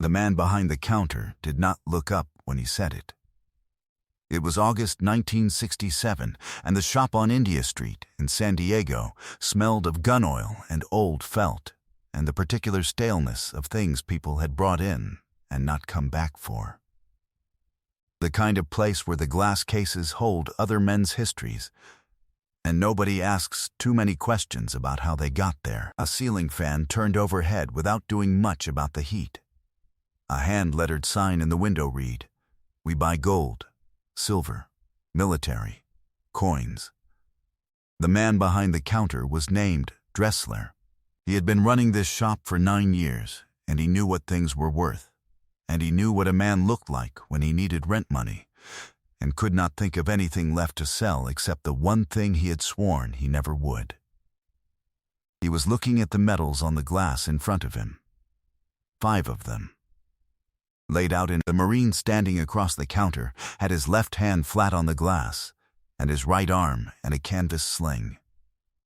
The man behind the counter did not look up when he said it. It was August 1967, and the shop on India Street in San Diego smelled of gun oil and old felt, and the particular staleness of things people had brought in and not come back for. The kind of place where the glass cases hold other men's histories, and nobody asks too many questions about how they got there. A ceiling fan turned overhead without doing much about the heat. A hand-lettered sign in the window read, "We buy gold, silver, military, coins." The man behind the counter was named Dressler. He had been running this shop for 9 years, and he knew what things were worth, and he knew what a man looked like when he needed rent money, and could not think of anything left to sell except the one thing he had sworn he never would. He was looking at the medals on the glass in front of him. 5 of them. Laid out in the Marine standing across the counter had his left hand flat on the glass, and his right arm and a canvas sling.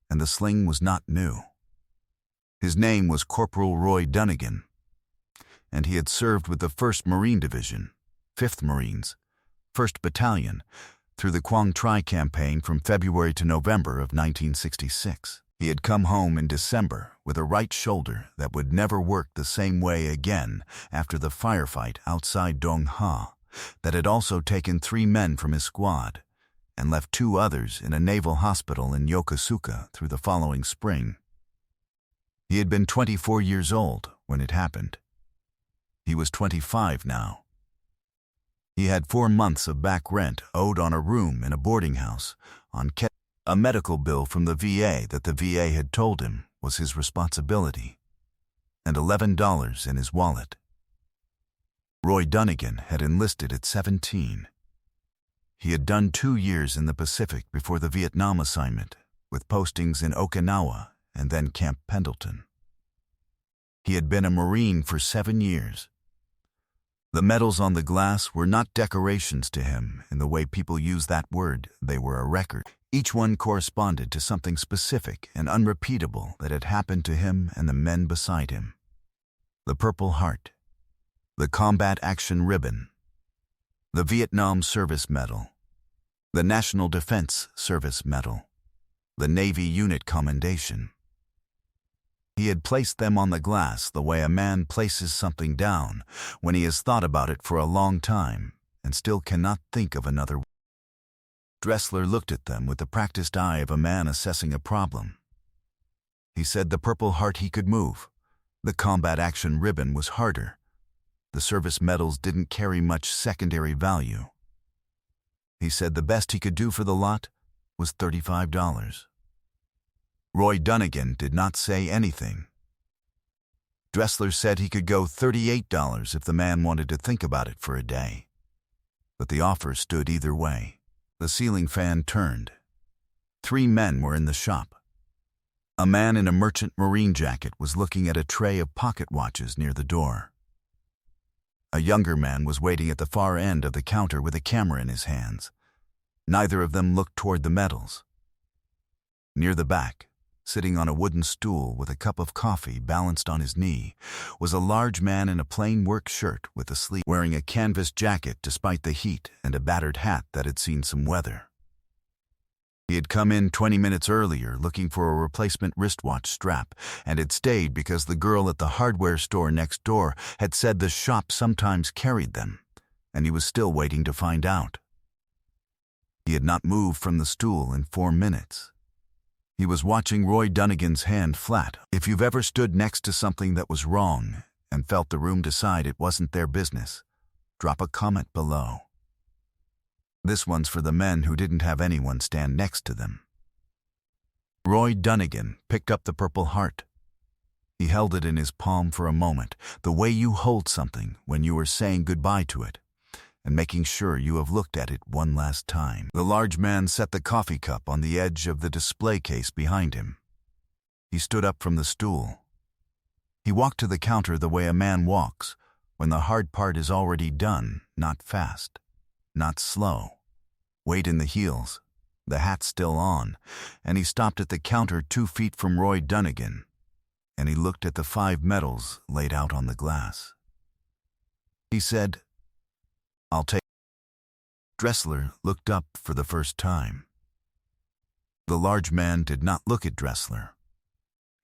And the sling was not new. His name was Corporal Roy Dunnigan, and he had served with the 1st Marine Division, 5th Marines, 1st Battalion, through the Quang Tri campaign from February to November of 1966. He had come home in December with a right shoulder that would never work the same way again after the firefight outside Dong Ha, that had also taken 3 men from his squad and left 2 others in a naval hospital in Yokosuka through the following spring. He had been 24 years old when it happened. He was 25 now. He had 4 months of back rent owed on a room in a boarding house, on a medical bill from the VA that the VA had told him was his responsibility, and $11 in his wallet. Roy Dunnigan had enlisted at 17. He had done 2 years in the Pacific before the Vietnam assignment, with postings in Okinawa and then Camp Pendleton. He had been a Marine for 7 years. The medals on the glass were not decorations to him in the way people use that word. They were a record. Each one corresponded to something specific and unrepeatable that had happened to him and the men beside him. The Purple Heart, the Combat Action Ribbon, the Vietnam Service Medal, the National Defense Service Medal, the Navy Unit Commendation. He had placed them on the glass the way a man places something down when he has thought about it for a long time and still cannot think of another. Dressler looked at them with the practiced eye of a man assessing a problem. He said the Purple Heart he could move. The Combat Action Ribbon was harder. The service medals didn't carry much secondary value. He said the best he could do for the lot was $35. Roy Dunnigan did not say anything. Dressler said he could go $38 if the man wanted to think about it for a day. But the offer stood either way. The ceiling fan turned. 3 men were in the shop. A man in a merchant marine jacket was looking at a tray of pocket watches near the door. A younger man was waiting at the far end of the counter with a camera in his hands. Neither of them looked toward the medals. Near the back, sitting on a wooden stool with a cup of coffee balanced on his knee, was a large man in a plain work shirt with a sleeve, wearing a canvas jacket despite the heat and a battered hat that had seen some weather. He had come in 20 minutes earlier looking for a replacement wristwatch strap and had stayed because the girl at the hardware store next door had said the shop sometimes carried them, and he was still waiting to find out. He had not moved from the stool in 4 minutes. He was watching Roy Dunnigan's hand flat. If you've ever stood next to something that was wrong and felt the room decide it wasn't their business, drop a comment below. This one's for the men who didn't have anyone stand next to them. Roy Dunnigan picked up the Purple Heart. He held it in his palm for a moment, the way you hold something when you are saying goodbye to it, and making sure you have looked at it one last time. The large man set the coffee cup on the edge of the display case behind him. He stood up from the stool. He walked to the counter the way a man walks, when the hard part is already done, not fast, not slow. Weight in the heels, the hat still on, and he stopped at the counter 2 feet from Roy Dunnigan, and he looked at the 5 medals laid out on the glass. He said, "I'll take." Dressler looked up for the first time. The large man did not look at Dressler.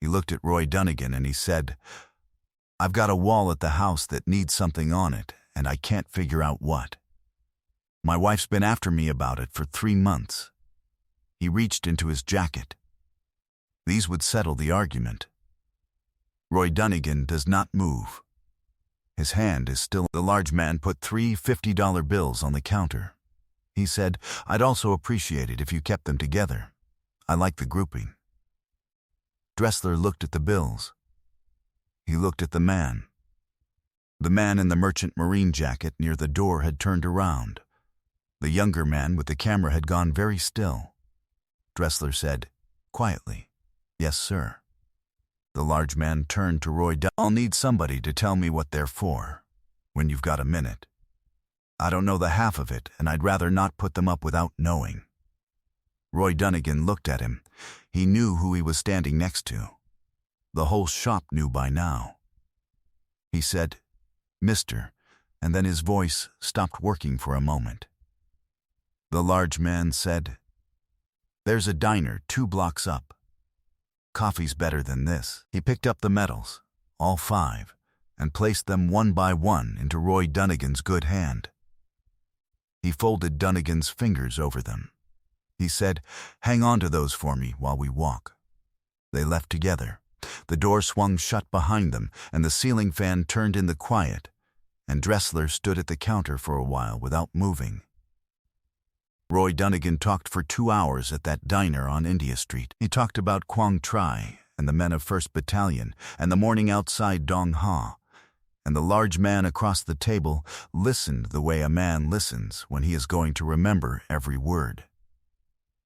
He looked at Roy Dunnigan and he said, "I've got a wall at the house that needs something on it, and I can't figure out what. My wife's been after me about it for 3 months." He reached into his jacket. These would settle the argument. Roy Dunnigan does not move. His hand is still. The large man put 3 $50 bills on the counter. He said, "I'd also appreciate it if you kept them together. I like the grouping." Dressler looked at the bills. He looked at the man. The man in the merchant marine jacket near the door had turned around. The younger man with the camera had gone very still. Dressler said, quietly, "Yes, sir." The large man turned to Roy Dunnigan. "I'll need somebody to tell me what they're for, when you've got a minute. I don't know the half of it, and I'd rather not put them up without knowing." Roy Dunnigan looked at him. He knew who he was standing next to. The whole shop knew by now. He said, "Mister," and then his voice stopped working for a moment. The large man said, "There's a diner 2 blocks up. Coffee's better than this." He picked up the medals, all 5, and placed them one by one into Roy Dunnigan's good hand. He folded Dunnigan's fingers over them. He said, "Hang on to those for me while we walk." They left together. The door swung shut behind them, and the ceiling fan turned in the quiet, and Dressler stood at the counter for a while without moving. Roy Dunnigan talked for 2 hours at that diner on India Street. He talked about Quang Tri and the men of 1st Battalion and the morning outside Dong Ha, and the large man across the table listened the way a man listens when he is going to remember every word.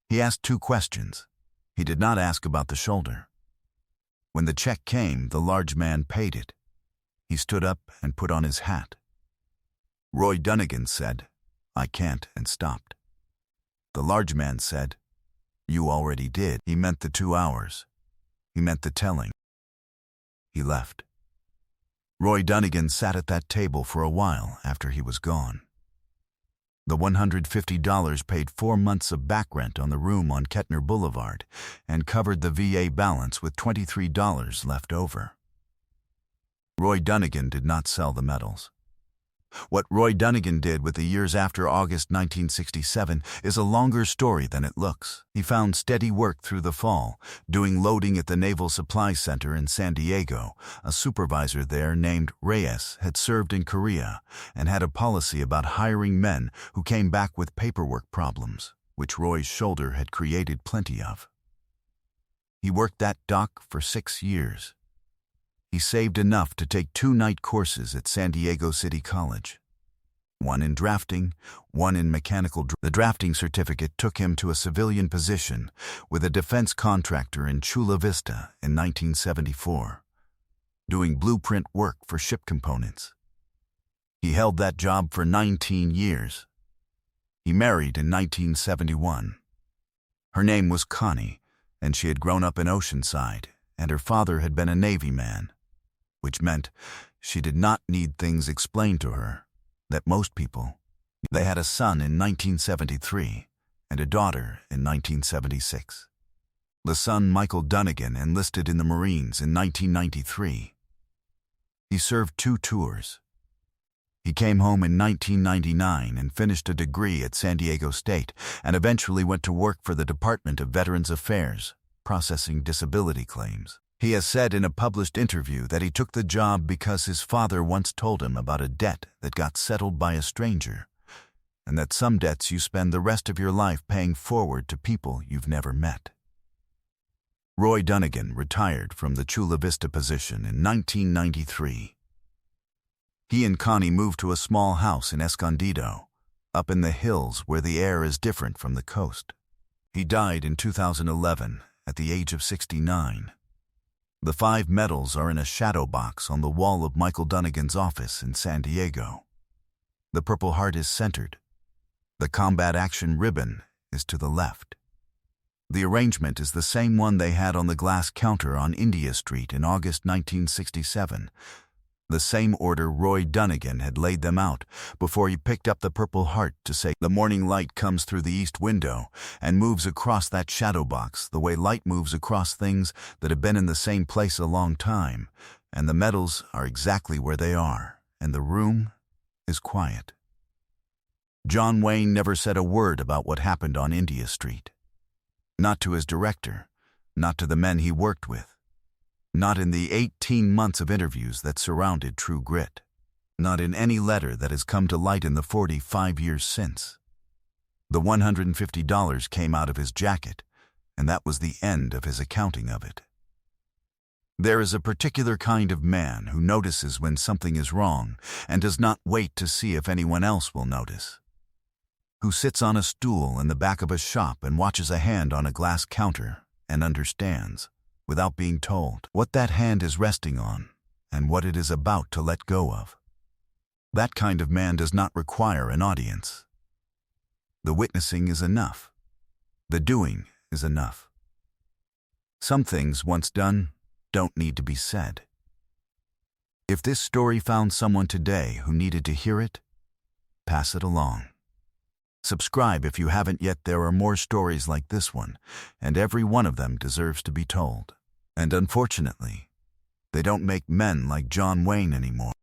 He asked 2 questions. He did not ask about the shoulder. When the check came, the large man paid it. He stood up and put on his hat. Roy Dunnigan said, "I can't," and stopped. The large man said, "You already did." He meant the 2 hours. He meant the telling. He left. Roy Dunnigan sat at that table for a while after he was gone. The $150 paid 4 months of back rent on the room on Kettner Boulevard and covered the VA balance with $23 left over. Roy Dunnigan did not sell the medals. What Roy Dunnigan did with the years after August 1967 is a longer story than it looks. He found steady work through the fall, doing loading at the Naval Supply Center in San Diego. A supervisor there named Reyes had served in Korea and had a policy about hiring men who came back with paperwork problems, which Roy's shoulder had created plenty of. He worked that dock for 6 years. He saved enough to take 2 night courses at San Diego City College. One in drafting, one in mechanical. The drafting certificate took him to a civilian position with a defense contractor in Chula Vista in 1974, doing blueprint work for ship components. He held that job for 19 years. He married in 1971. Her name was Connie, and she had grown up in Oceanside, and her father had been a Navy man, which meant she did not need things explained to her that most people. They had a son in 1973 and a daughter in 1976. The son, Michael Dunnigan, enlisted in the Marines in 1993. He served 2 tours. He came home in 1999 and finished a degree at San Diego State and eventually went to work for the Department of Veterans Affairs, processing disability claims. He has said in a published interview that he took the job because his father once told him about a debt that got settled by a stranger, and that some debts you spend the rest of your life paying forward to people you've never met. Roy Dunnigan retired from the Chula Vista position in 1993. He and Connie moved to a small house in Escondido, up in the hills where the air is different from the coast. He died in 2011 at the age of 69. The 5 medals are in a shadow box on the wall of Michael Dunnigan's office in San Diego. The Purple Heart is centered. The Combat Action Ribbon is to the left. The arrangement is the same one they had on the glass counter on India Street in August 1967, the same order Roy Dunnigan had laid them out before he picked up the Purple Heart to say, "The morning light comes through the east window and moves across that shadow box the way light moves across things that have been in the same place a long time, and the metals are exactly where they are, and the room is quiet." John Wayne never said a word about what happened on India Street. Not to his director, not to the men he worked with, not in the 18 months of interviews that surrounded True Grit, not in any letter that has come to light in the 45 years since. The $150 came out of his jacket, and that was the end of his accounting of it. There is a particular kind of man who notices when something is wrong and does not wait to see if anyone else will notice. Who sits on a stool in the back of a shop and watches a hand on a glass counter and understands, without being told, what that hand is resting on and what it is about to let go of. That kind of man does not require an audience. The witnessing is enough. The doing is enough. Some things, once done, don't need to be said. If this story found someone today who needed to hear it, pass it along. Subscribe if you haven't yet. There are more stories like this one, and every one of them deserves to be told. And unfortunately, they don't make men like John Wayne anymore.